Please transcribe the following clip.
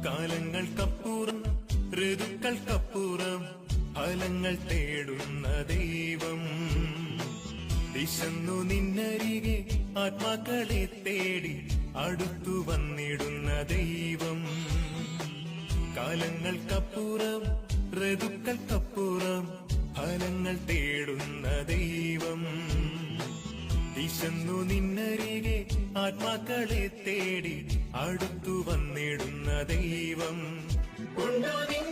കാലങ്ങൾക്കപ്പുറം ഋതുക്കൾക്കപ്പുറം ഫലങ്ങൾ തേടുന്ന ദൈവം. വിശന്നു നിന്നരികെ ആത്മാക്കളെ തേടി അടുത്തു വന്നിടുന്ന ദൈവം. കാലങ്ങൾക്കപ്പുറം ഋതുക്കൾക്കപ്പുറം ഫലങ്ങൾ തേടുന്ന ദൈവം. വിശന്നു നിന്നരികെ ആത്മാക്കളെ തേടി അടുത്തു വന്നിടുന്ന ദൈവം. ഉണ്ടോ